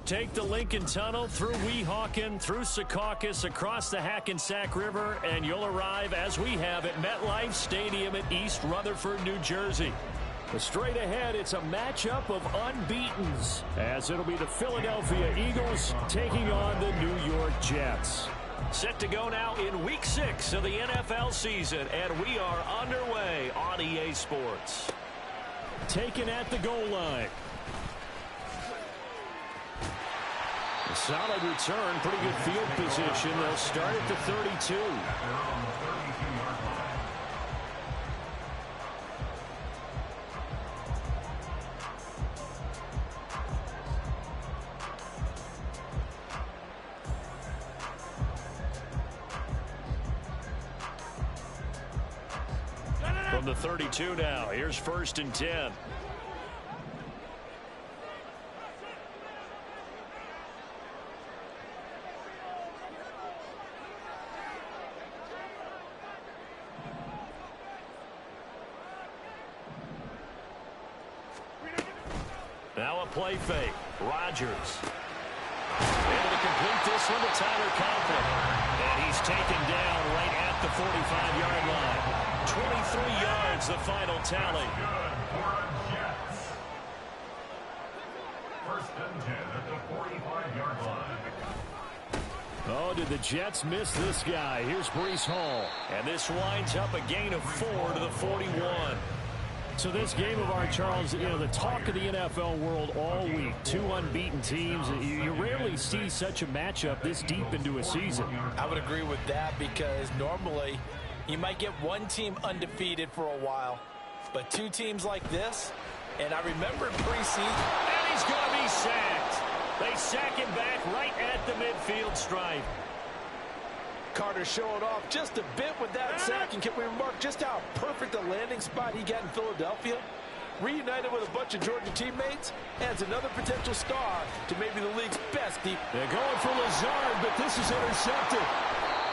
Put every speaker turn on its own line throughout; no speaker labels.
take the Lincoln Tunnel through Weehawken, through Secaucus, across the Hackensack River, and you'll arrive, as we have, at MetLife Stadium at East Rutherford, New Jersey. But straight ahead, it's a matchup of unbeatens, as it'll be the Philadelphia Eagles taking on the New York Jets. Set to go now in Week 6 of the NFL season, and we are underway on EA Sports. Taken at the goal line. A solid return, pretty good field position. They'll start at the 32. From the 32 now, here's 1st and 10. Now a play fake. Rodgers. Able to complete this one to Tyler Conklin. And he's taken down right at the 45-yard line. 23 yards, the final tally.
First and 10 at the 45-yard line.
Oh, did the Jets miss this guy? Here's Breece Hall. And this winds up a gain of 4 to the 41. So this game of ours, Charles, you know, the talk of the NFL world all week. Two unbeaten teams. You rarely see such a matchup this deep into a season.
I would agree with that because normally you might get one team undefeated for a while. But two teams like this, and I remember preseason.
And he's going to be sacked. They sack him back right at the midfield stripe.
Carter showed off just a bit with that sack, and can we remark just how perfect a landing spot he got in Philadelphia? Reunited with a bunch of Georgia teammates, adds another potential star to maybe the league's best deep.
They're going for Lazard, but this is intercepted.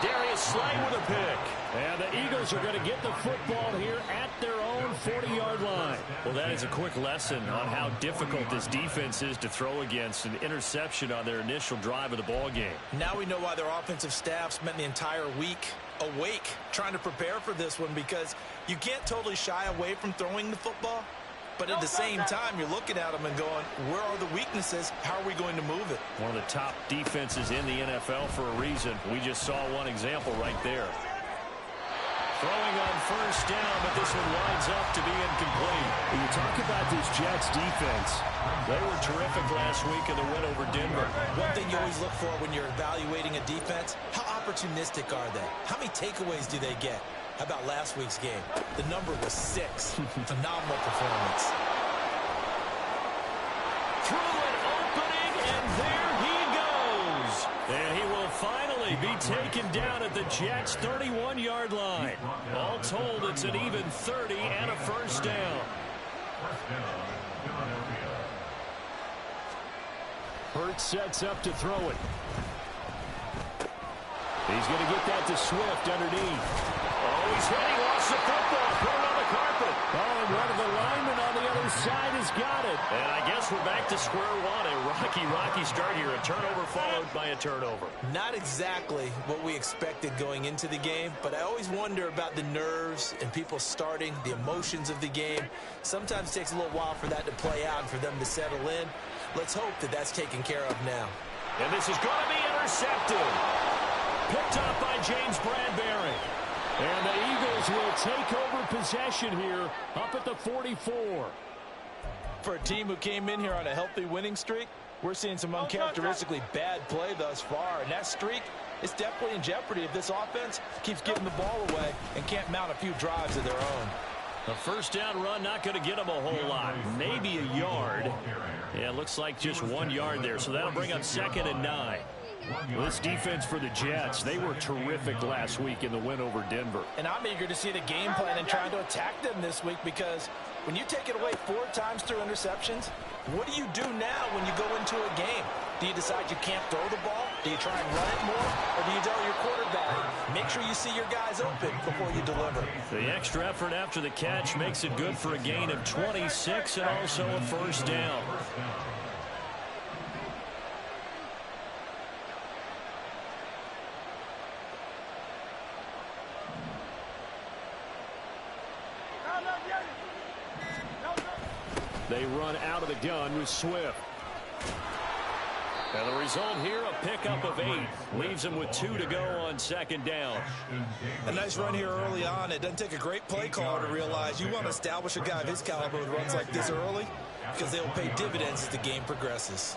Darius Slay with a pick. And the Eagles are going to get the football here at their own 40-yard line. Well, that is a quick lesson on how difficult this defense is to throw against. An interception on their initial drive of the ball game.
Now we know why their offensive staff spent the entire week awake trying to prepare for this one, because you can't totally shy away from throwing the football. But at the same time, you're looking at them and going, where are the weaknesses? How are we going to move it?
One of the top defenses in the NFL for a reason. We just saw one example right there. Throwing on first down, but this one winds up to be incomplete. When you talk about this Jets defense, they were terrific last week in the win over Denver.
One thing you always look for when you're evaluating a defense, how opportunistic are they? How many takeaways do they get? How about last week's game? The number was 6. Phenomenal performance.
Through an opening, and there he goes. And he will finally be taken down at the Jets' 31-yard line. All told, it's an even 30 and a first down. Hurts sets up to throw it. He's going to get that to Swift underneath. Oh, he's hit. He lost the football. Thrown on the carpet. Oh, and one of the linemen on the other side has got it. And I guess we're back to square one. A rocky start here. A turnover followed by a turnover.
Not exactly what we expected going into the game, but I always wonder about the nerves and people starting, the emotions of the game. Sometimes it takes a little while for that to play out and for them to settle in. Let's hope that that's taken care of now.
And this is going to be intercepted. Picked up by James Bradbury. And the Eagles will take over possession here up at the 44.
For a team who came in here on a healthy winning streak, we're seeing some uncharacteristically bad play thus far. And that streak is definitely in jeopardy if this offense keeps giving the ball away and can't mount a few drives of their own.
A first down run not going to get them a whole lot. Maybe a yard. Yeah, it looks like just 1 yard there. So that'll bring up 2nd and 9. Well, this defense for the Jets, they were terrific last week in the win over Denver.
And I'm eager to see the game plan and trying to attack them this week, because when you take it away 4 times through interceptions, what do you do now when you go into a game? Do you decide you can't throw the ball? Do you try and run it more? Or do you tell your quarterback, make sure you see your guys open before you deliver?
The extra effort after the catch makes it good for a gain of 26 and also a first down. They run out of the gun with Swift. And the result here, a pickup of 8. Leaves them with 2 to go on second down.
A nice run here early on. It doesn't take a great play caller to realize you want to establish a guy of his caliber with runs like this early because they will pay dividends as the game progresses.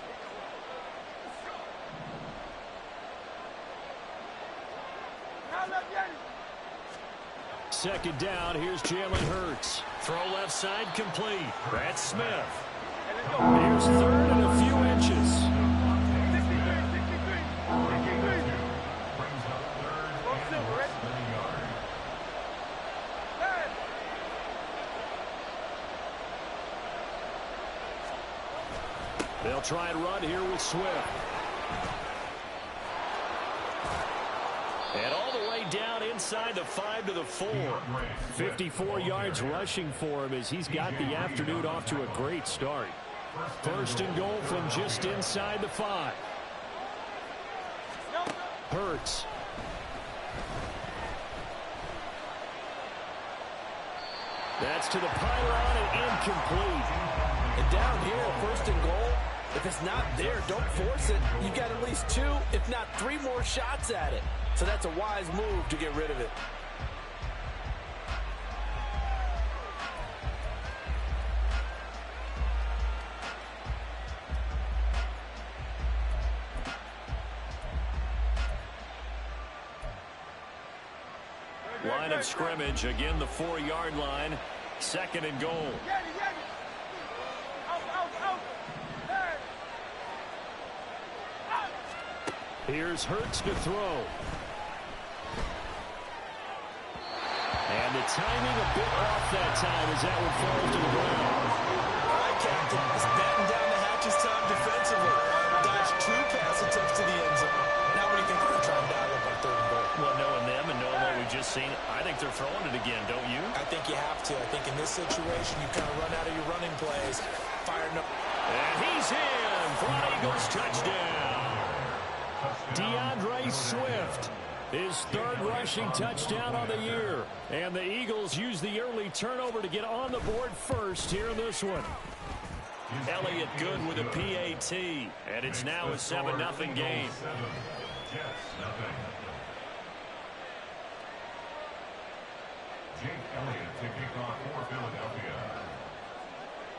Second down, here's Jalen Hurts. Throw left side complete. That's Smith. Here's third and a few inches. They'll try and run here with Swift. And all the way down inside the 5 to the 4. 54 yards rushing for him as he's got the afternoon off to a great start. First and goal from just inside the 5. Hurts. That's to the pylon and incomplete.
And down here, first and goal, if it's not there, don't force it. You've got at least 2, if not 3 more shots at it. So that's a wise move to get rid of it.
Line of scrimmage, again the 4-yard line. Second and goal. Here's Hurts to throw. And the timing a bit off that time as that one falls to the ground.
All right, Captain. It's batten down the hatches time defensively. Dodge 2 pass attempts to the end zone. Now what do you think they're going to try and dial up on third and goal?
Well, knowing them and knowing what we've just seen, I think they're throwing it again, don't you?
I think you have to. I think in this situation, you kind of run out of your running plays. Fire no.
And he's in for an Eagles touchdown. DeAndre Swift, his 3rd rushing touchdown on the year. And the Eagles use the early turnover to get on the board first here in this one. Elliott good with a PAT, and it's now a 7-0 game.
Jake Elliott to kick off for Philadelphia.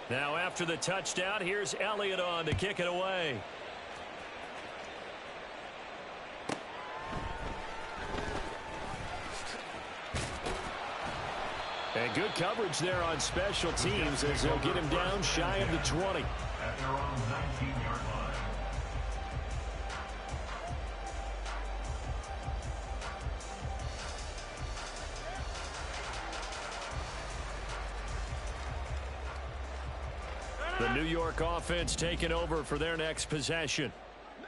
Now after the touchdown, here's Elliott on to kick it away. And good coverage there on special teams as they'll get him down shy of the 20.
At their own 19-yard line.
The New York offense taking over for their next possession.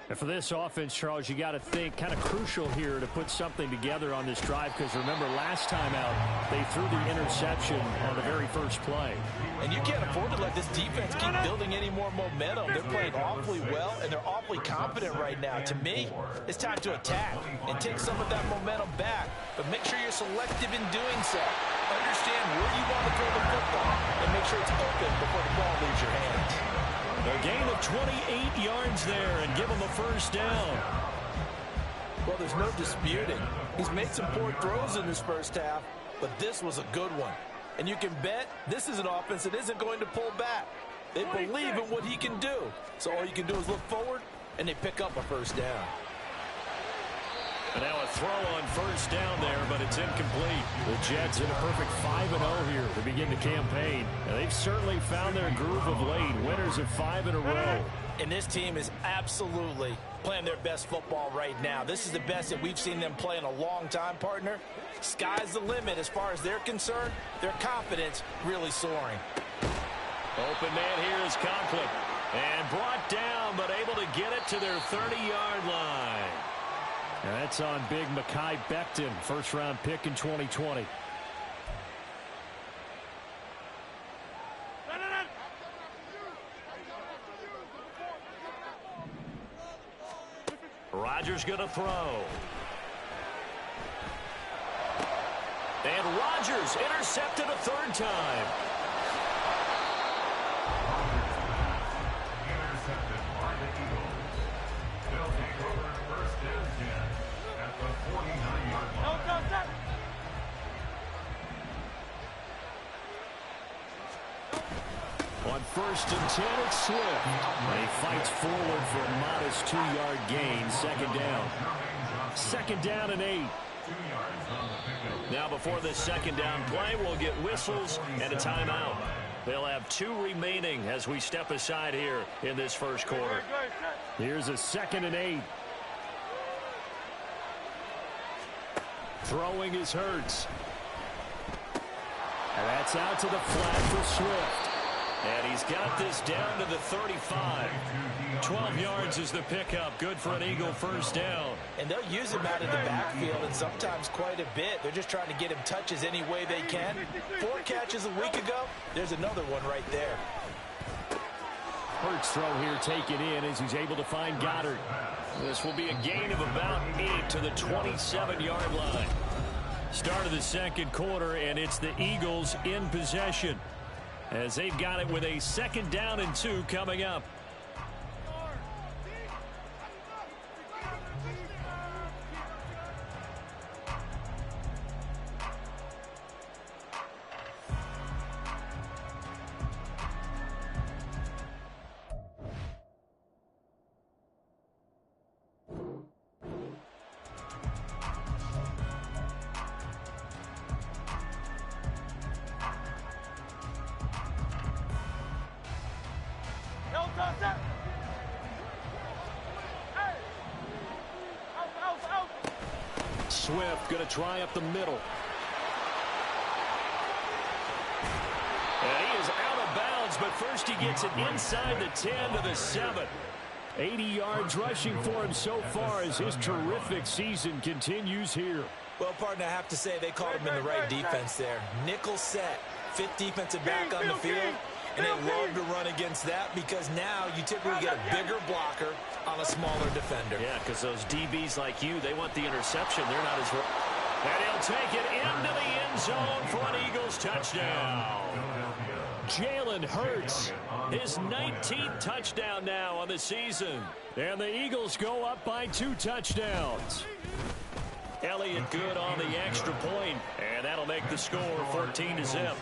And for this offense, Charles, you got to think kind of crucial here to put something together on this drive because remember last time out they threw the interception on the very first play.
And you can't afford to let this defense keep building any more momentum. They're playing awfully well and they're awfully confident right now. To me, it's time to attack and take some of that momentum back, but make sure you're selective in doing so. Understand where you want to throw the football and make sure it's open before the ball leaves your hands.
A gain of 28 yards there and give him a first down.
Well, there's no disputing. He's made some poor throws in this first half, but this was a good one. And you can bet this is an offense that isn't going to pull back. They believe in what he can do. So all you can do is look forward, and they pick up a first down.
And now a throw on first down there, but it's incomplete. The Jets in a perfect 5-0 here to begin the campaign. And they've certainly found their groove of late. Winners of 5 in a row.
And this team is absolutely playing their best football right now. This is the best that we've seen them play in a long time, partner. Sky's the limit as far as they're concerned. Their confidence really soaring.
Open man here is Conklin. And brought down, but able to get it to their 30-yard line. And that's on big Mekhi Becton, first-round pick in 2020. Rodgers going to throw. And Rodgers intercepted a 3rd time. On 1st and 10, it's Swift. And he fights forward for a modest 2-yard gain. Second down. Second down and 8. Now before this second down play, we'll get whistles and a timeout. They'll have 2 remaining as we step aside here in this first quarter. Here's a 2nd and 8. Throwing is Hurts. And that's out to the flat for Swift. And he's got this down to the 35. 12 yards is the pickup. Good for an Eagle first down.
And they'll use him out of the backfield, and sometimes quite a bit. They're just trying to get him touches any way they can. 4 catches a week ago. There's another one right there.
Hurts throw here taken in as he's able to find Goddard. This will be a gain of about 8 to the 27-yard line. Start of the second quarter, and it's the Eagles in possession as they've got it with a 2nd down and 2 coming up. Swift going to try up the middle. And he is out of bounds, but first he gets it inside the 10 to the 7. 80 yards rushing for him so far as his terrific season continues here.
Well, partner, I have to say they called him in the right defense there. Nickel set, 5th defensive back on the field. And they love to run against that because now you typically get a bigger blocker on a smaller defender.
Yeah, because those DBs like you, they want the interception. They're not as... And he'll take it into the end zone for an Eagles touchdown. Jalen Hurts, his 19th touchdown now on the season. And the Eagles go up by 2 touchdowns. Elliott good on the extra point, and that'll make the score 14-0.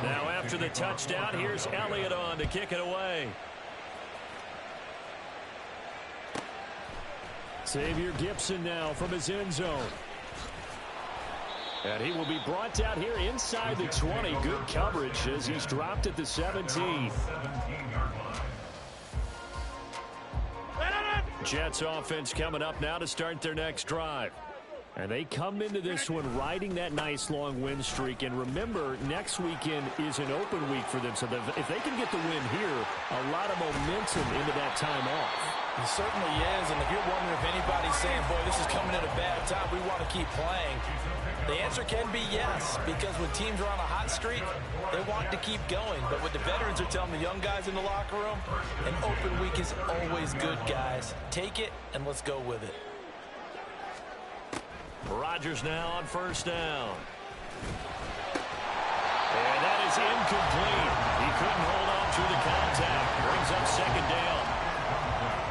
Now after the touchdown, here's Elliott on to kick it away. Xavier Gipson now from his end zone. And he will be brought down here inside the 20. Good coverage as he's dropped at the 17. Jets offense coming up now to start their next drive. And they come into this one riding that nice long win streak. And remember, next weekend is an open week for them. So if they can get the win here, a lot of momentum into that time off.
It certainly is. And if you're wondering if anybody's saying, boy, this is coming at a bad time, we want to keep playing, the answer can be yes. Because when teams are on a hot streak, they want to keep going. But what the veterans are telling the young guys in the locker room, an open week is always good, guys. Take it and let's go with it.
Rodgers now on first down. And that is incomplete. He couldn't hold on through the contact. Brings up second down.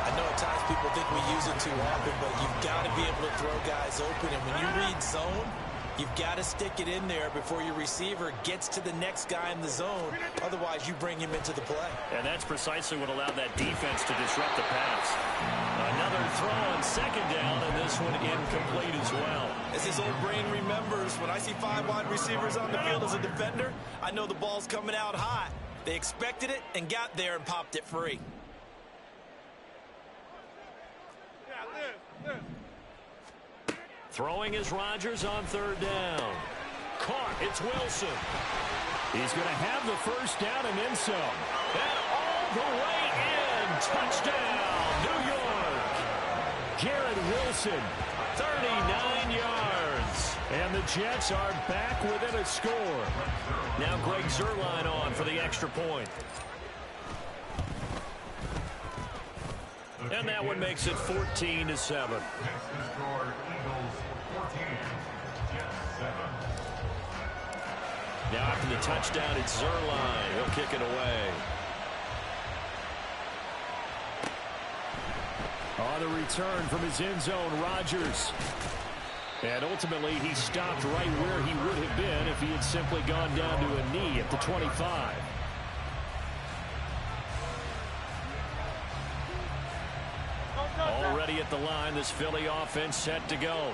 I know at times people think we use it too often, but you've got to be able to throw guys open. And when you read zone, you've got to stick it in there before your receiver gets to the next guy in the zone. Otherwise, you bring him into the play.
And that's precisely what allowed that defense to disrupt the pass. Another throw on second down, and this one incomplete as well.
As his old brain remembers, when I see 5 wide receivers on the field as a defender, I know the ball's coming out hot. They expected it and got there and popped it free.
Throwing is Rodgers on third down. Caught. It's Wilson. He's going to have the first down and then some. And all the way in. Touchdown, New York. Garrett Wilson, 39 yards. And the Jets are back within a score. Now Greg Zuerlein on for the extra point. And that one makes it 14-7. Now after the touchdown, it's Zuerlein. He'll kick it away. On the return from his end zone, Rodgers. And ultimately, he stopped right where he would have been if he had simply gone down to a knee at the 25. Already at the line, this Philly offense set to go.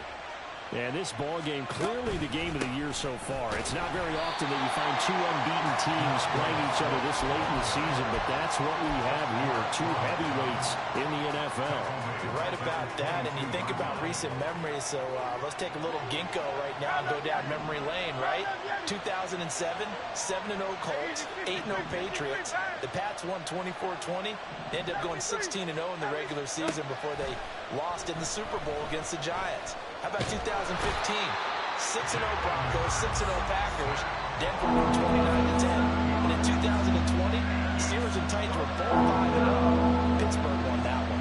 And this ball game, clearly the game of the year so far. It's not very often that you find two unbeaten teams playing each other this late in the season, but that's what we have here, two heavyweights in the NFL.
You're right about that, and you think about recent memories, so let's take a little ginkgo right now and go down memory lane, right? 2007, 7-0 Colts, 8-0 Patriots. The Pats won 24-20. They ended up going 16-0 in the regular season before they lost in the Super Bowl against the Giants. How about 2015? 6-0 Broncos, 6-0 Packers. Denver won 29-10. And in 2020, Steelers and Titans were both 5-0. Pittsburgh won that one.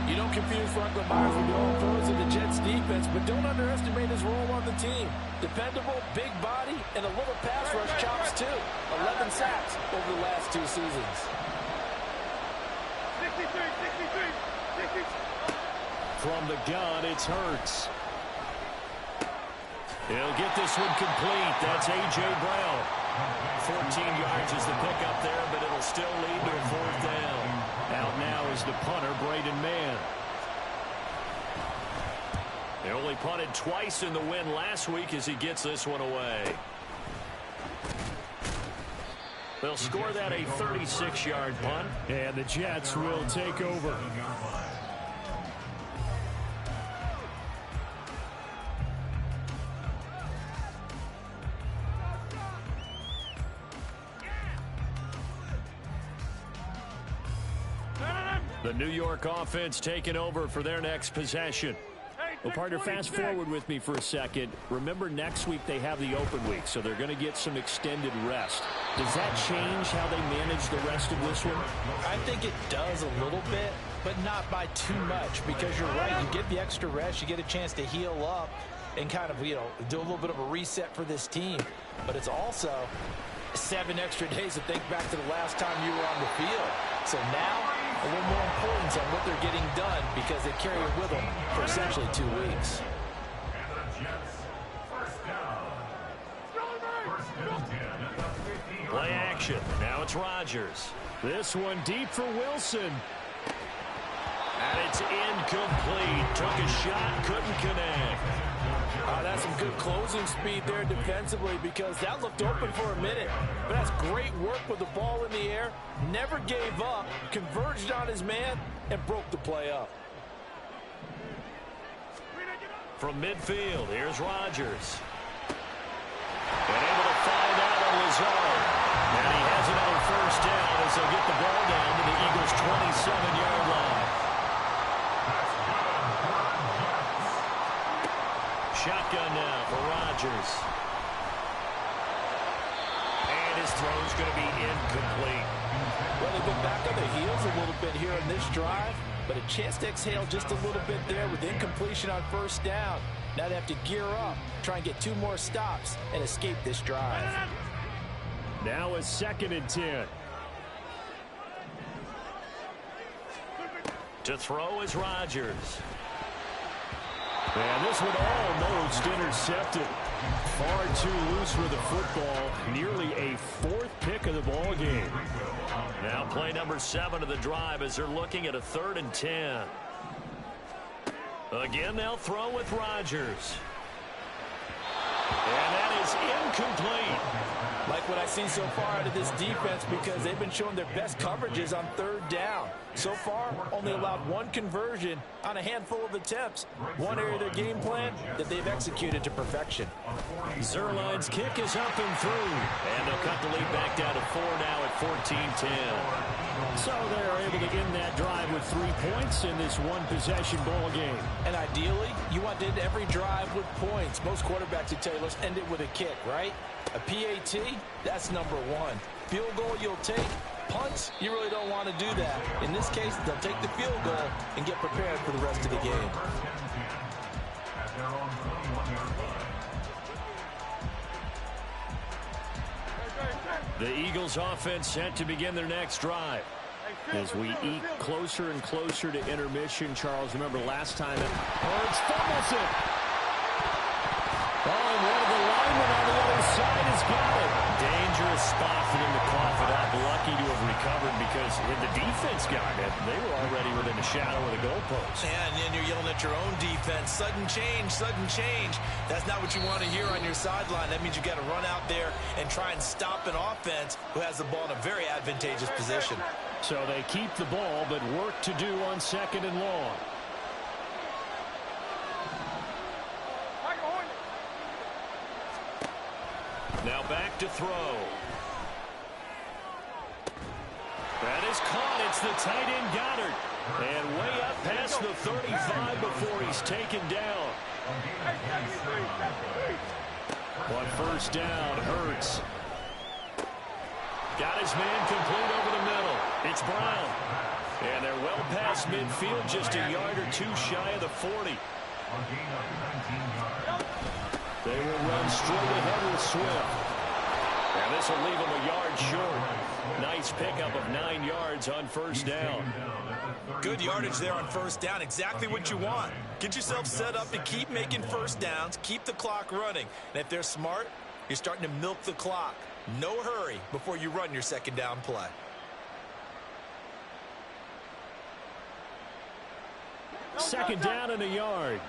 You don't confuse Franklin Myers with your own pros of the Jets defense, but don't underestimate his role on the team. Dependable, big body, and a little pass rush chops too. 11 sacks over the last 2 seasons.
63.
From the gun, it's Hurts. He'll get this one complete. That's A.J. Brown. 14 yards is the pickup there, but it'll still lead to a 4th down. Out now is the punter, Braden Mann. They only punted twice in the win last week as he gets this one away. They'll score that a 36-yard punt, and the Jets will take over. The New York offense taking over for their next possession. Well, partner, fast forward with me for a second. Remember, next week they have the open week, so they're going to get some extended rest. Does that change how they manage the rest of this one?
I think it does a little bit, but not by too much, because you're right. You get the extra rest. You get a chance to heal up and kind of, do a little bit of a reset for this team. But it's also 7 extra days to think back to the last time you were on the field. So now, a little more importance on what they're getting done because they carry it with them for essentially 2 weeks.
And the Jets, first down. First and 10 at the 15.
Play action. Now it's Rodgers. This one deep for Wilson. And it's incomplete. Took a shot, couldn't connect.
That's some good closing speed there defensively because that looked open for a minute. But that's great work with the ball in the air. Never gave up, converged on his man, and broke the play up.
From midfield, here's Rodgers. And able to find out on his own. And he has another first down as they'll get the ball down to the Eagles' 27-yard line. Shotgun now for Rodgers. And his throw's going to be incomplete.
Well, they've been back on their heels a little bit here on this drive, but a chance to exhale just a little bit there with incompletion on first down. Now they have to gear up, try and get 2 more stops, and escape this drive.
Now a 2nd and 10. To throw is Rodgers. And this one almost intercepted. Far too loose for the football. Nearly a 4th pick of the ball game. Now play number 7 of the drive as they're looking at a 3rd and 10. Again, they'll throw with Rodgers. And that is incomplete.
Like what I see so far out of this defense because they've been showing their best coverages on 3rd down. So far, only allowed 1 conversion on a handful of attempts. One area of their game plan that they've executed to perfection.
Zuerlein's kick is up and through. And they'll cut the lead back down to 4 now at 14-10. So they're able to end that drive with 3 points in this one-possession ball game.
And ideally, you want to end every drive with points. Most quarterbacks would tell you, let's end it with a kick, right? A PAT, that's number 1. Field goal you'll take. Punts, you really don't want to do that. In this case, they'll take the field goal and get prepared for the rest of the game.
The Eagles offense set to begin their next drive. As we eke closer and closer to intermission, Charles, remember last time Hurts fumbles it. spot for them to cough it up. Lucky to have recovered because if the defense got it, they were already within a shadow of the goalpost.
Yeah, and then you're yelling at your own defense. Sudden change, sudden change. That's not what you want to hear on your sideline. That means you've got to run out there and try and stop an offense who has the ball in a very advantageous position.
So they keep the ball, but work to do on 2nd and long. Now back to throw. That is caught. It's the tight end Goddard. And way up past the 35 before he's taken down. On 1st down, Hurts. Got his man complete over the middle. It's Brown. And they're well past midfield, just a yard or two shy of the 40. They will run straight ahead with Swift. And this will leave him a yard short. Nice pickup of 9 yards on 1st down.
Good yardage there on 1st down. Exactly what you want. Get yourself set up to keep making 1st downs. Keep the clock running. And if they're smart, you're starting to milk the clock. No hurry before you run your 2nd down play.
Second down and a yard.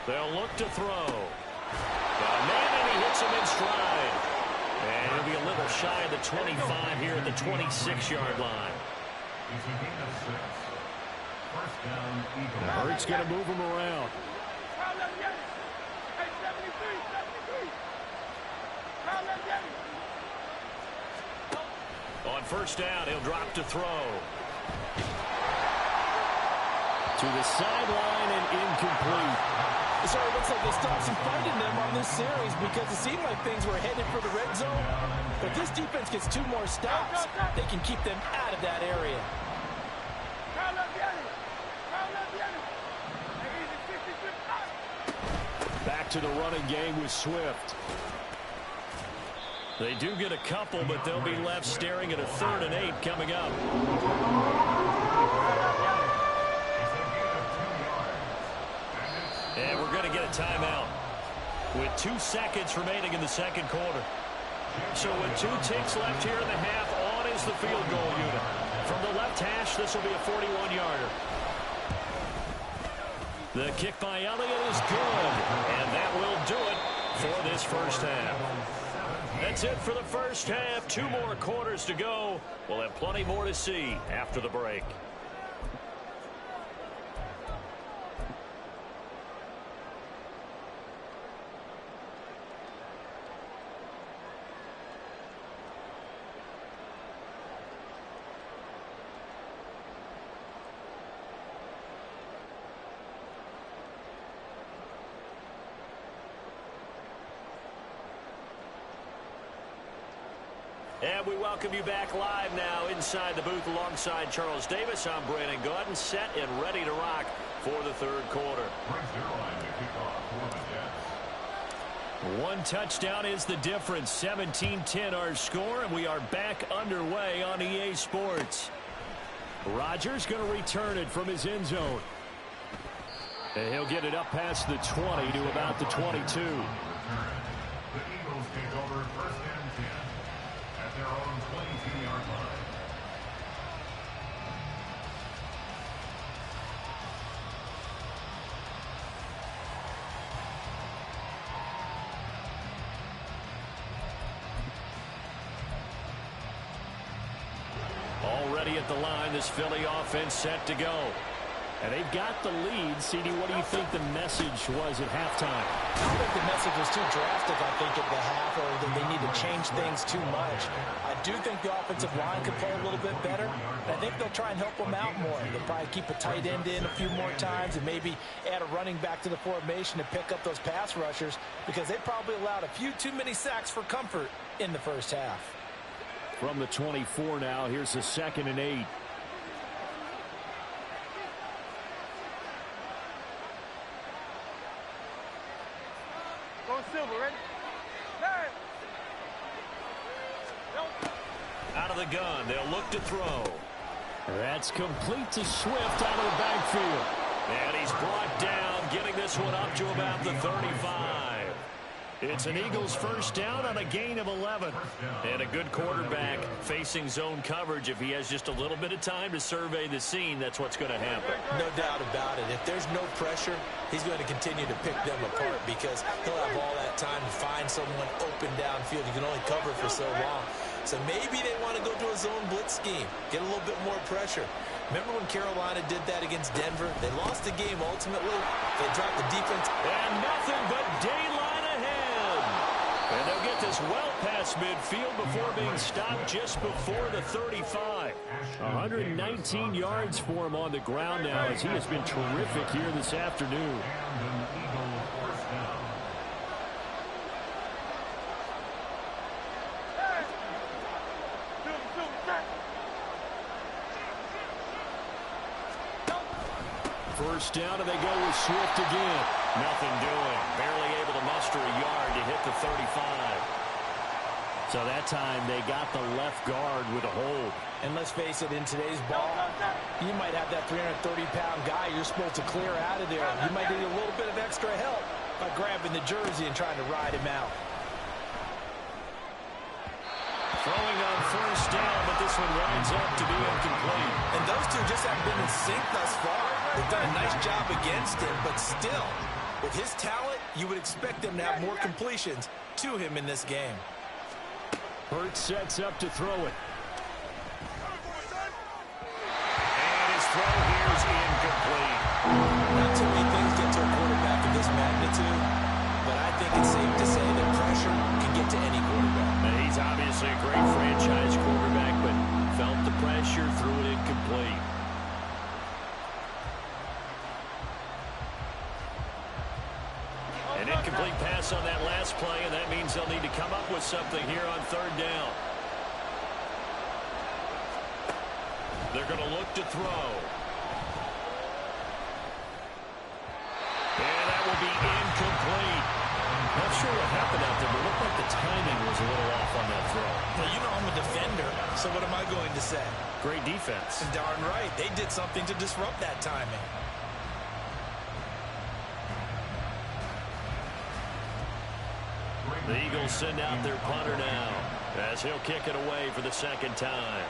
They'll look to throw. And he hits him in stride. And he'll be a little shy of the 25 here at the 26-yard line. Hurts going to move him around. On 1st down, he'll drop to throw. To the sideline and incomplete.
So it looks like they stopped some fighting them on this series because it seemed like things were headed for the red zone. But this defense gets 2 more stops. They can keep them out of that area.
Back to the running game with Swift. They do get a couple, but they'll be left staring at a 3rd and 8 coming up. And we're going to get a timeout with 2 seconds remaining in the 2nd quarter. So with 2 ticks left here in the half, on is the field goal unit. From the left hash, this will be a 41-yarder. The kick by Elliott is good, and that will do it for this 1st half. That's it for the 1st half. 2 more quarters to go. We'll have plenty more to see after the break. And we welcome you back live now inside the booth alongside Charles Davis. I'm Brandon Gaudin, set and ready to rock for the 3rd quarter. 1 touchdown is the difference. 17-10 our score, and we are back underway on EA Sports. Rodgers going to return it from his end zone. And he'll get it up past the 20 to about the 22.
The Eagles take over 1st and 10 at their own 22-yard line.
Already at the line, this Philly offense set to go. And they've got the lead. CD, what do you think the message was at halftime?
I don't think the message was too drastic, I think, at the half, or that they need to change things too much. I do think the offensive line could play a little bit better. I think they'll try and help them out more. They'll probably keep a tight end in a few more times and maybe add a running back to the formation to pick up those pass rushers, because they probably allowed a few too many sacks for comfort in the 1st half.
From the 24 now, here's the 2nd and 8. Out of the gun, they'll look to throw. That's complete to Swift out of the backfield. And he's brought down getting this one up to about the 35. It's an Eagles first down on a gain of 11. And a good quarterback facing zone coverage. If he has just a little bit of time to survey the scene, that's what's going to happen.
No doubt about it. If there's no pressure, he's going to continue to pick them apart because he'll have all that time to find someone open downfield. You can only cover for so long. So maybe they want to go to a zone blitz scheme, get a little bit more pressure. Remember when Carolina did that against Denver? They lost the game ultimately. They dropped the defense.
And nothing but daylight ahead. And they'll get this well past midfield before being stopped just before the 35. 119 yards for him on the ground now as he has been terrific here this afternoon. First down, and they go with Swift again. Nothing doing. Barely able to muster a yard to hit the 35. So that time they got the left guard with a hold.
And let's face it, in today's ball, you might have that 330-pound guy you're supposed to clear out of there. You might need a little bit of extra help by grabbing the jersey and trying to ride him out.
Throwing on first down, but this one winds up to be incomplete.
And those two just haven't been in sync thus far. They've done a nice job against him, but still, with his talent, you would expect them to have more completions to him in this game.
Hurts sets up to throw it. And his throw here is incomplete.
Not too many things get to a quarterback of this magnitude, but I think it's safe to say that pressure can get to any quarterback.
And he's obviously a great franchise quarterback, but felt the pressure, threw it incomplete. An incomplete pass on that last play, and that means they'll need to come up with something here on third down. They're going to look to throw. And that will be incomplete. Not sure what happened out there, but it looked like the timing was a little off on that throw.
Well, you know I'm a defender, so what am I going to say?
Great defense.
And darn right, they did something to disrupt that timing.
The Eagles send out their punter now as he'll kick it away for the second time.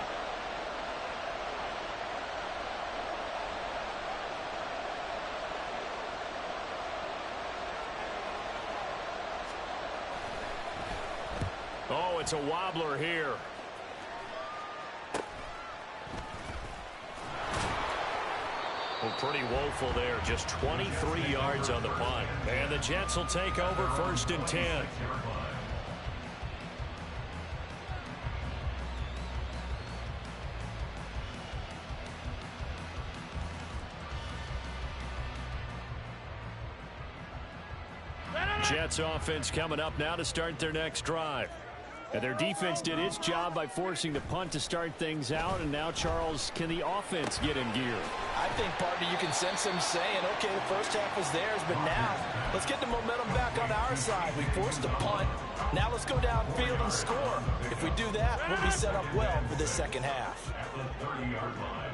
Oh, it's a wobbler here. Well, pretty woeful there. Just 23 yards on the punt. And the Jets will take over first and 10. Jets offense coming up now to start their next drive. And their defense did its job by forcing the punt to start things out. And now, Charles, can the offense get in gear?
I think, partner, you can sense them saying, okay, the first half was theirs, but now let's get the momentum back on our side. We forced a punt. Now let's go downfield and score. If we do that, we'll be set up well for the second half.
At the 30-yard line.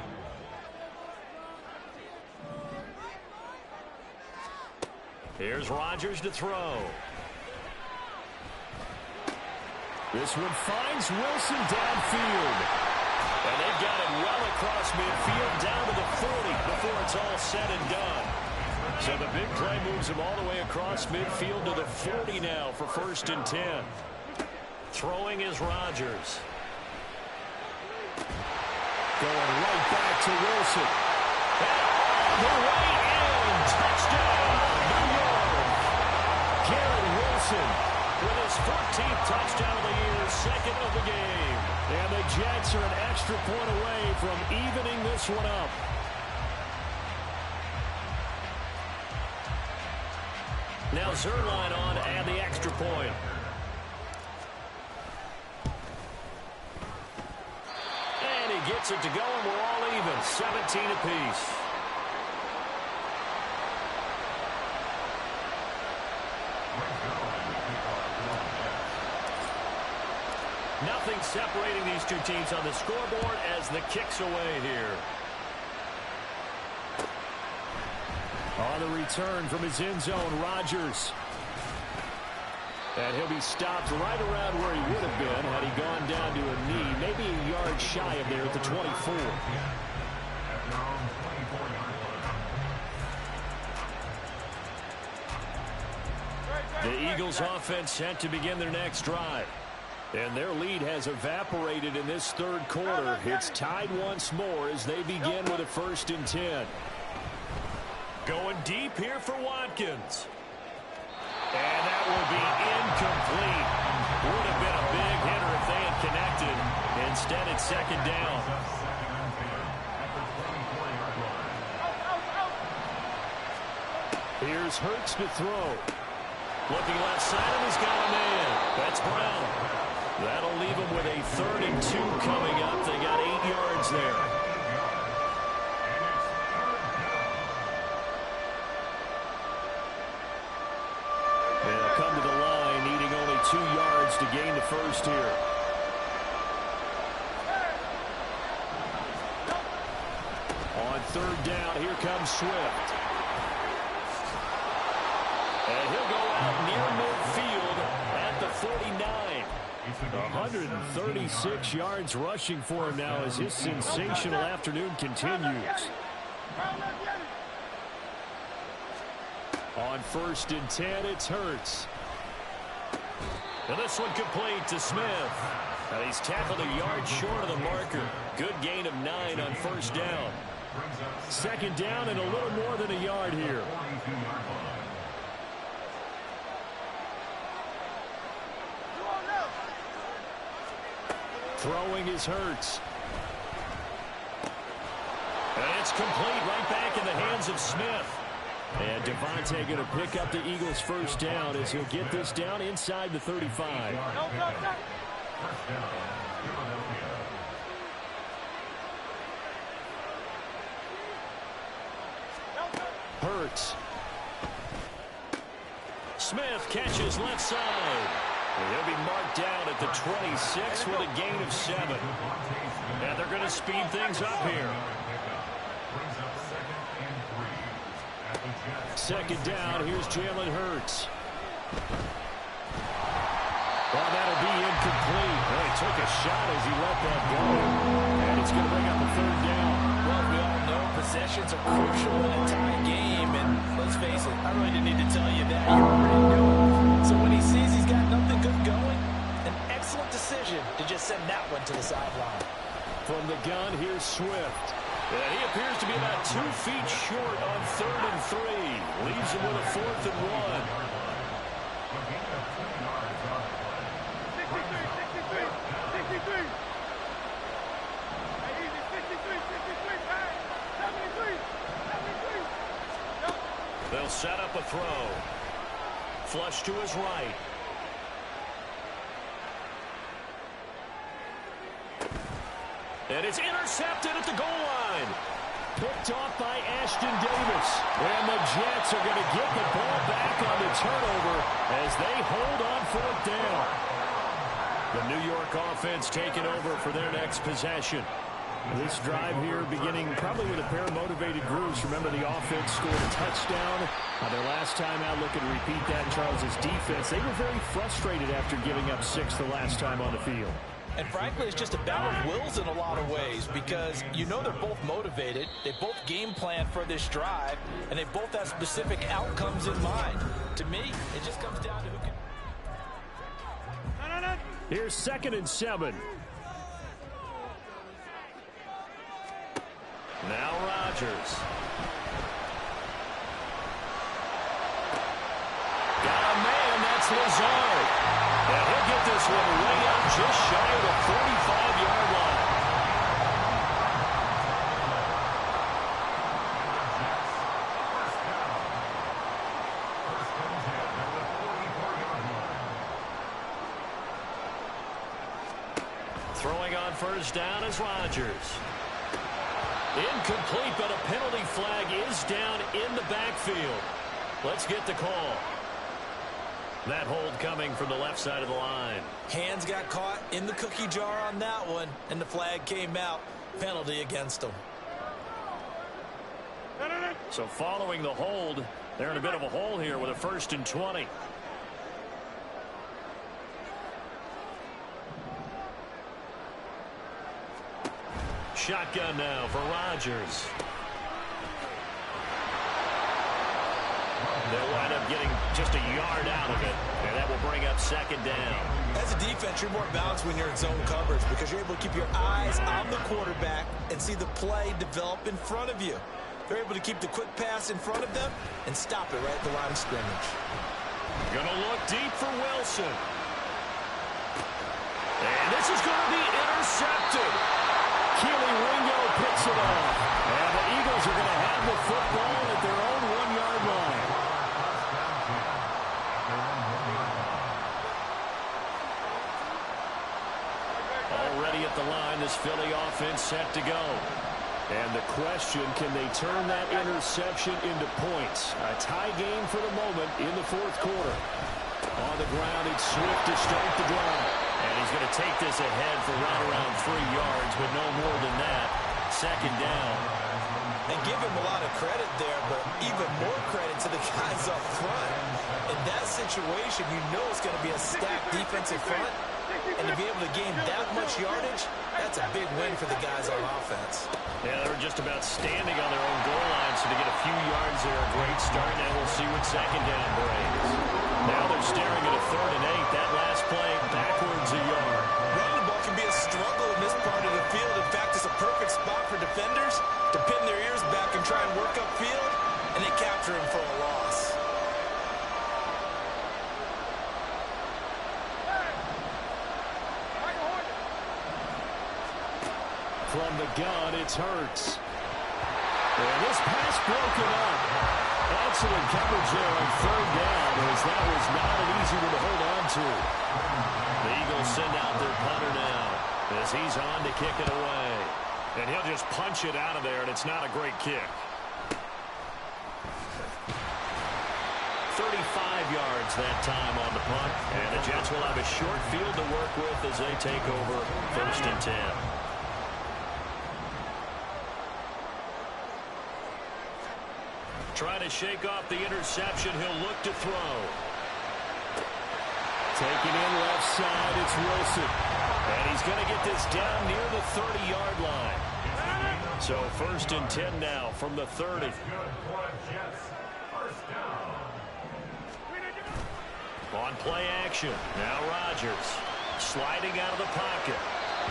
Here's Rodgers to throw. This one finds Wilson downfield. And they've got it well across midfield down to the 40 before it's all said and done. So the big play moves him all the way across midfield to the 40 now for first and 10. Throwing is Rodgers. Going right back to Wilson. And the way in. Touchdown, New York. Garrett Wilson with his 14th touchdown of the year, second of the game. And the Jets are an extra point away from evening this one up. Now Zuerlein on to add the extra point. And he gets it to go, and we're all even, 17 apiece. Nothing separating these two teams on the scoreboard as the kick's away here. On the return from his end zone, Rodgers. And he'll be stopped right around where he would have been had he gone down to a knee, maybe a yard shy of there at the 24. The Eagles offense set to begin their next drive. And their lead has evaporated in this third quarter. It's tied once more as they begin with a 1st and 10. Going deep here for Watkins. And that will be incomplete. Would have been a big hitter if they had connected. Instead, it's 2nd down. Here's Hurts to throw. Looking left side, and he's got a man. That's Brown. That'll leave him with a 3rd and 2 coming up. They got 8 yards there. They'll come to the line, needing only 2 yards to gain the first here. On 3rd down, here comes Swift. And he'll go out near midfield at the 49. 136 yards rushing for him now as his sensational afternoon continues. On 1st and 10, it's Hurts. And this one complete to Smith. And he's tackled a yard short of the marker. Good gain of 9 on 1st down. 2nd down and a little more than a yard here. Throwing is Hurts. And it's complete right back in the hands of Smith. And Devontae going to pick up the Eagles' 1st down as he'll get this down inside the 35. Hurts. Smith catches left side. He'll be marked down at the 26 with a gain of 7. And they're going to speed things up here. 2nd down, here's Jalen Hurts. Well, that'll be incomplete. Well, he took a shot as he let that go. And it's going to bring up a 3rd down.
Well, we all know possessions are crucial in a tie game. And let's face it, I really didn't need to tell you that. You already knew it. So when he sees he's got nothing good going, an excellent decision to just send that one to the sideline.
From the gun, here's Swift. And he appears to be about 2 feet short on 3rd and 3. Leaves him with a 4th and 1. They'll set up a throw. Flush to his right. And it's intercepted at the goal line. Picked off by Ashton Davis. And the Jets are going to get the ball back on the turnover as they hold on 4th down. The New York offense taking over for their next possession. This drive here beginning probably with a pair of motivated groups. Remember, the offense scored a touchdown. Their last time out, looking to repeat that in Charles' defense. They were very frustrated after giving up 6 the last time on the field.
And frankly, it's just a battle of wills in a lot of ways because you know they're both motivated. They both game plan for this drive, and they both have specific outcomes in mind. To me, it just comes down to who can...
Here's 2nd and 7. Now Rodgers. Got a man, that's Lazard. And he'll get this one way out just shy of the 45-yard line. Throwing on 1st down is Rodgers. Incomplete, but a penalty flag is down in the backfield. Let's get the call. That hold coming from the left side of the line.
Hands got caught in the cookie jar on that one, and the flag came out. Penalty against them.
So following the hold, they're in a bit of a hole here with a 1st and 20. Shotgun now for Rodgers. They'll wind up getting just a yard out of it, and that will bring up 2nd down.
As a defense, you're more balanced when you're in zone coverage because you're able to keep your eyes on the quarterback and see the play develop in front of you. They're able to keep the quick pass in front of them and stop it right at the line of scrimmage.
Gonna look deep for Wilson. And this is going to be intercepted. Keely Ringo picks it off. And the Eagles are going to have the football at their own 1-yard line. Already at the line, this Philly offense set to go. And the question, can they turn that interception into points? A tie game for the moment in the 4th quarter. On the ground, it's Swift to start the drive. And he's going to take this ahead for right around 3 yards, but no more than that. 2nd down.
And give him a lot of credit there, but even more credit to the guys up front. In that situation, you know it's going to be a stacked defensive front. And to be able to gain that much yardage, that's a big win for the guys on offense.
Yeah, they were just about standing on their own goal line, so to get a few yards there, a great start. Now we'll see what 2nd down brings. Now they're staring at a 3rd and 8. That last play, backwards a yard.
Running the ball can be a struggle in this part of the field. In fact, it's a perfect spot for defenders to pin their ears back and try and work upfield, and they capture him for a loss.
From the gun, it's Hurts. And this pass broken up. Excellent coverage there on 3rd down, as that was not an easy one to hold on to. The Eagles send out their punter now, as he's on to kick it away. And he'll just punch it out of there, and it's not a great kick. 35 yards that time on the punt, and the Jets will have a short field to work with as they take over 1st and 10. Trying to shake off the interception. He'll look to throw. Taking in left side, it's Wilson. And he's going to get this down near the 30-yard line. So 1st and 10 now from the 30. On play action. Now Rodgers sliding out of the pocket.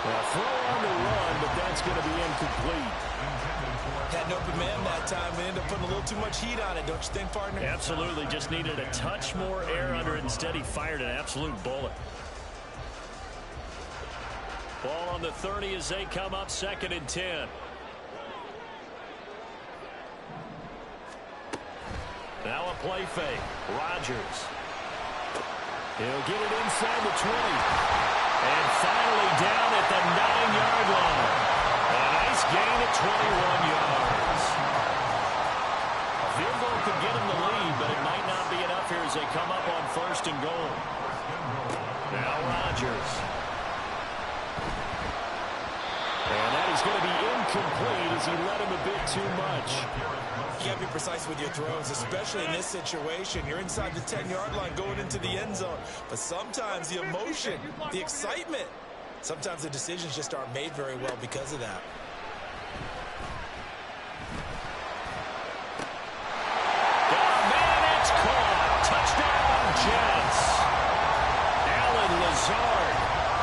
Well, throw on the run, but that's going to be incomplete.
Had an open man that time. They ended up putting a little too much heat on it, don't you think, partner?
Absolutely. Just needed a touch more air under it. Instead, he fired an absolute bullet. Ball on the 30 as they come up 2nd and 10. Now a play fake. Rodgers. He'll get it inside the 20. And finally down at the 9-yard line. A nice gain at 21 yards. A field goal could get him the lead, but it might not be enough here as they come up on 1st and goal. Now Rodgers. And that is going to be incomplete as he let him a bit too much.
You got to be precise with your throws, especially in this situation. You're inside the 10-yard line going into the end zone. But sometimes the emotion, the excitement, sometimes the decisions just aren't made very well because of that.
Man, it's caught. Touchdown, Jets. Allen Lazard,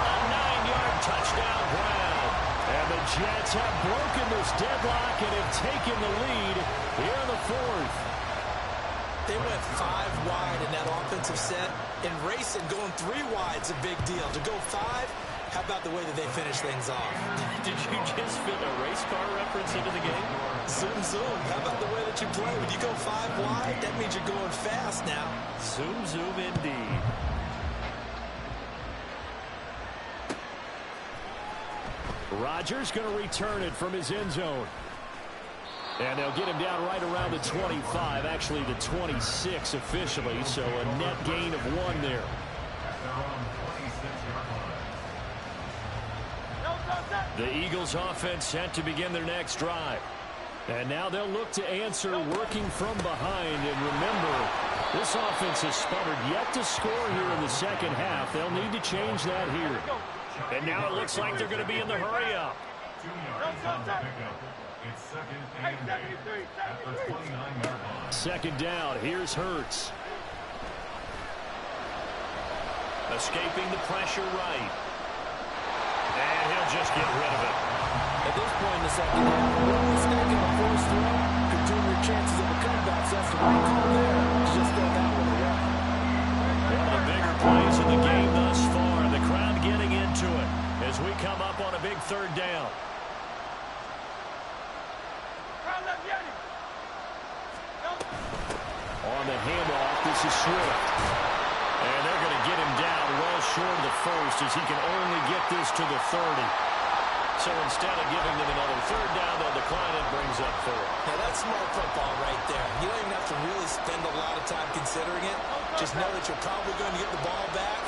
a 9-yard touchdown grab. And the Jets have broken this deadlock and have taken the lead here in the 4th.
They went 5 wide in that offensive set. And racing, going 3 wide is a big deal. To go 5, how about the way that they finish things off?
Did you just fit a race car reference into the game?
Zoom, zoom. How about the way that you play? When you go 5 wide, that means you're going fast now.
Zoom, zoom indeed. Rodgers going to return it from his end zone. And they'll get him down right around the 25, actually the 26 officially, so a net gain of 1 there. The Eagles offense set to begin their next drive. And now they'll look to answer working from behind. And remember, this offense has sputtered yet to score here in the second half. They'll need to change that here. And now it looks like they're going to be in the hurry-up.
2 yards on the pickup. It's second and 8 at the 29-yard line.
Second down. Here's Hurts. Escaping the pressure right. And he'll just get rid of it.
At this point in the second half, a little mistake on the forced throw could doom your chances of a comeback. So that's the right call there. Just throw that one away.
One of the bigger plays in the game thus far. The crowd getting into it as we come up on a big third down. On the handoff, this is Swift. And they're going to get him down well short of the first as he can only get this to the 30. So instead of giving them another third down, they'll decline it, brings up 4.
Now that's smart football right there. You don't even have to really spend a lot of time considering it. Just know that you're probably going to get the ball back.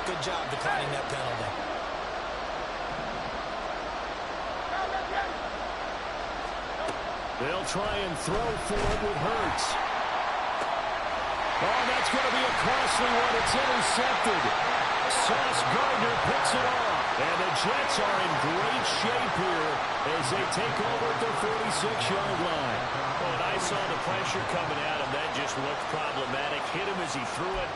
Good job declining that penalty.
They'll try and throw for it with Hurts. Oh, that's going to be a costly one. It's intercepted. Sauce Gardner picks it off. And the Jets are in great shape here as they take over at their 46-yard line. Well, and I saw the pressure coming at him. That just looked problematic. Hit him as he threw it,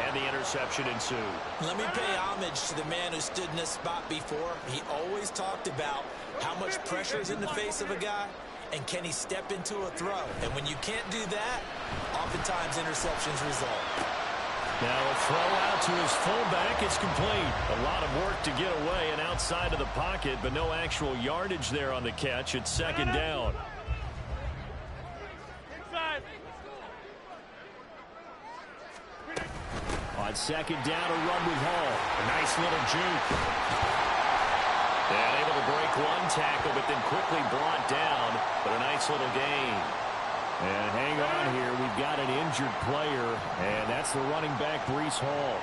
and the interception ensued.
Let me pay homage to the man who stood in this spot before. He always talked about how much pressure is in the face of a guy, and can he step into a throw? And when you can't do that, oftentimes interceptions result.
Now a throw out to his fullback is complete. A lot of work to get away and outside of the pocket, but no actual yardage there on the catch. It's second down. On second down, a run with Hall. A nice little juke. And able to break one tackle, but then quickly brought down. But a nice little gain. And hang on here. We've got an injured player, and that's the running back, Breece Hall.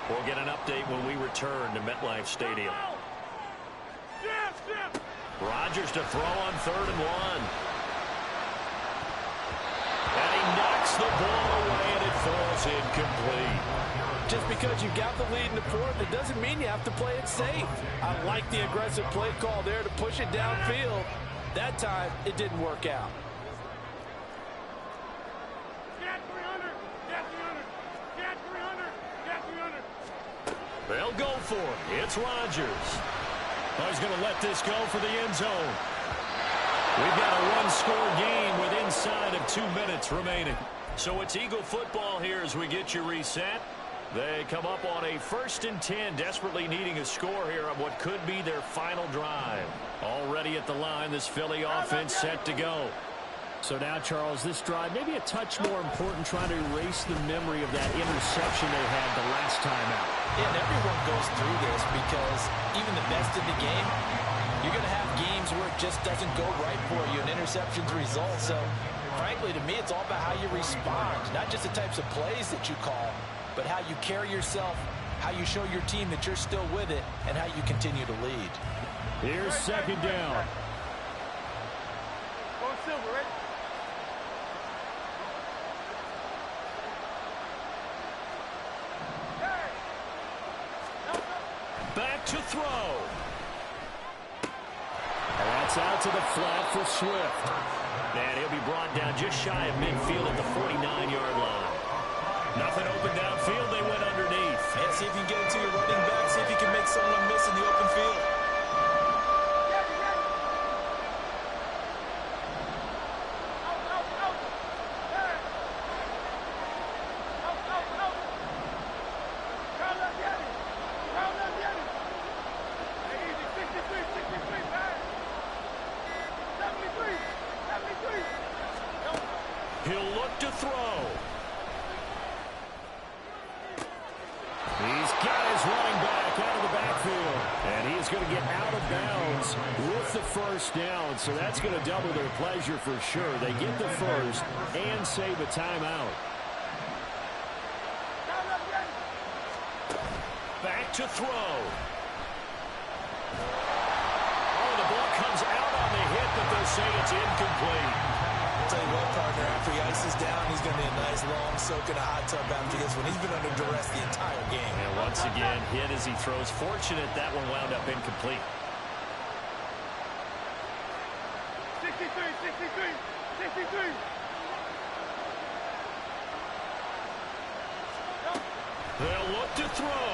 We'll get an update when we return to MetLife Stadium. Rodgers to throw on 3rd and 1. And he knocks the ball away, and it falls incomplete.
Just because you got the lead in the fourth, it doesn't mean you have to play it safe. I like the aggressive play call there to push it downfield. That time, it didn't work out.
They'll go for it. It's Rodgers. Oh, he's going to let this go for the end zone. We've got a one-score game with inside of 2 minutes remaining. So it's Eagle football here as we get you reset. They come up on a 1st and 10, desperately needing a score here on what could be their final drive. Already at the line, this Philly offense set to go. So now, Charles, this drive maybe a touch more important, trying to erase the memory of that interception they had the last time out.
Yeah, and everyone goes through this because even the best in the game, you're going to have games where it just doesn't go right for you and interceptions result. So, frankly, to me, it's all about how you respond, not just the types of plays that you call, but how you carry yourself, how you show your team that you're still with it, and how you continue to lead.
Here's second down.
Go Silver, right?
Back to throw. And that's out to the flat for Swift. And he'll be brought down just shy of midfield at the 49-yard line. Nothing open downfield. They went underneath.
And see if you can get it to your running back. See if you can make someone miss in the open field.
He'll look to throw. He's got his running back out of the backfield. And he's going to get out of bounds with the first down. So that's going to double their pleasure for sure. They get the first and save a timeout. Back to throw. Oh, the ball comes out on the hit, but there's will say it's incomplete.
I'll tell you what, partner, after he ices down, he's going to be a nice long soak in a hot tub after this one. He's been under duress the entire game.
And once again, hit as he throws. Fortunate that one wound up incomplete.
63.
They'll look to throw.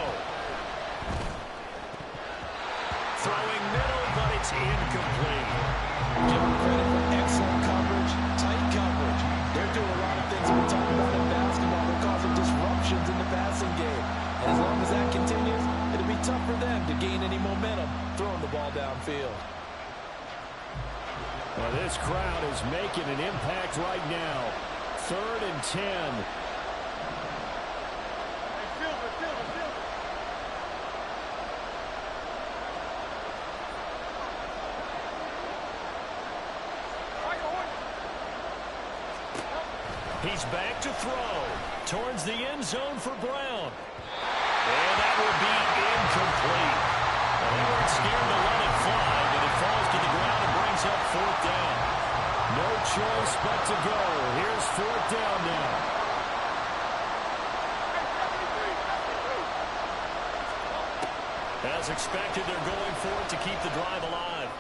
Throwing middle, but it's incomplete.
Give them credit for excellent coverage, tight coverage. They're doing a lot of things we're talking about in basketball. They're causing disruptions in the passing game. And as long as that continues, it'll be tough for them to gain any momentum throwing the ball downfield.
Well, this crowd is making an impact right now. 3rd and 10. He's back to throw. Towards the end zone for Brown. And that will be incomplete. Well, they weren't scared to let it fly, but it falls to the ground and brings up 4th down. No choice but to go. Here's 4th down now. As expected, they're going for it to keep the drive alive.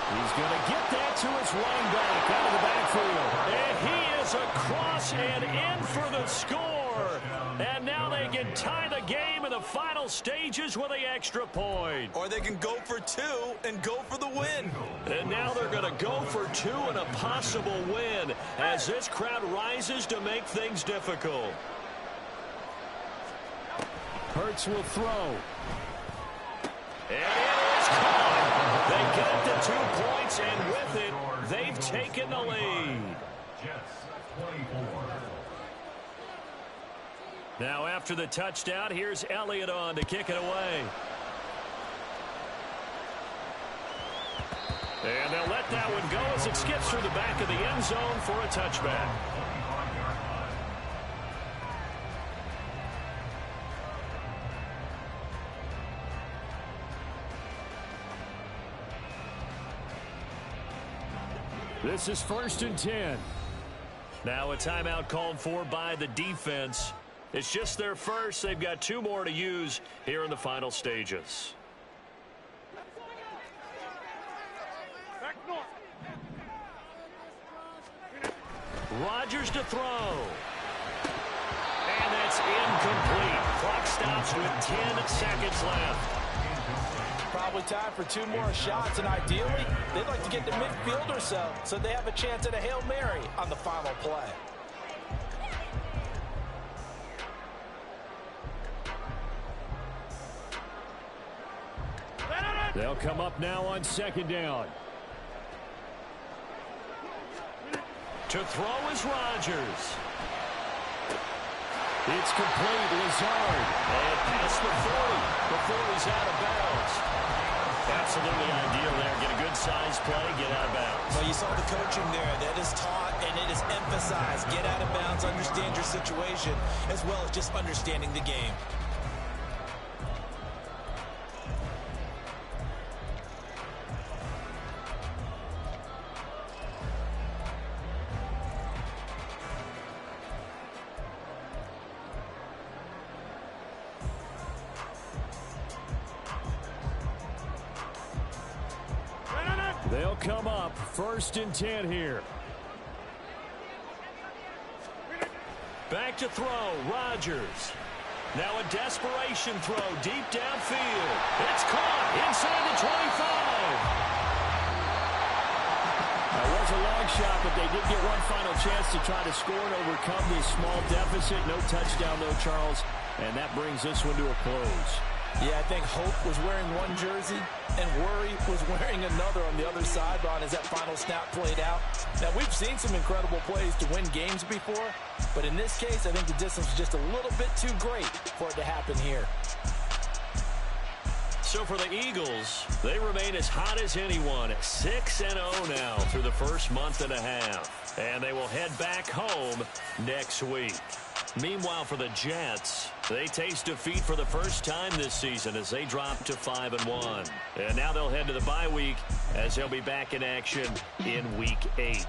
He's going to get that to his running back out of the backfield. And he is across and in for the score. And now they can tie the game in the final stages with the extra point.
Or they can go for 2 and go for the win.
And now they're going to go for 2 and a possible win as this crowd rises to make things difficult. Hurts will throw. And it is caught. They get it to 2 points, and with it, they've taken the lead.
Jets 24.
Now after the touchdown, here's Elliott on to kick it away. And they'll let that one go as it skips through the back of the end zone for a touchback. This is 1st and 10. Now a timeout called for by the defense. It's just their first. They've got 2 more to use here in the final stages. Rodgers to throw. And that's incomplete. Clock stops with 10 seconds left.
Probably time for 2 more shots, and ideally, they'd like to get to midfield or so they have a chance at a Hail Mary on the final play.
They'll come up now on 2nd down. To throw is Rodgers. It's complete. Lazard. And past the 40 before he's out of bounds. Absolutely ideal there. Get a good size play, get out of bounds.
Well, you saw the coaching there. That is taught and it is emphasized. Get out of bounds, understand your situation, as well as just understanding the game.
They'll come up 1st and 10 here. Back to throw, Rodgers. Now a desperation throw deep downfield. It's caught inside the 25. That was a long shot, but they did get one final chance to try to score and overcome this small deficit. No touchdown, though, Charles. And that brings this one to a close.
Yeah, I think hope was wearing one jersey and worry was wearing another on the other sideline as that final snap played out. Now, we've seen some incredible plays to win games before, but in this case, I think the distance was just a little bit too great for it to happen here.
So for the Eagles, they remain as hot as anyone at 6-0 now through the first month and a half. And they will head back home next week. Meanwhile, for the Jets, they taste defeat for the first time this season as they drop to 5-1. And now they'll head to the bye week as they'll be back in action in Week 8.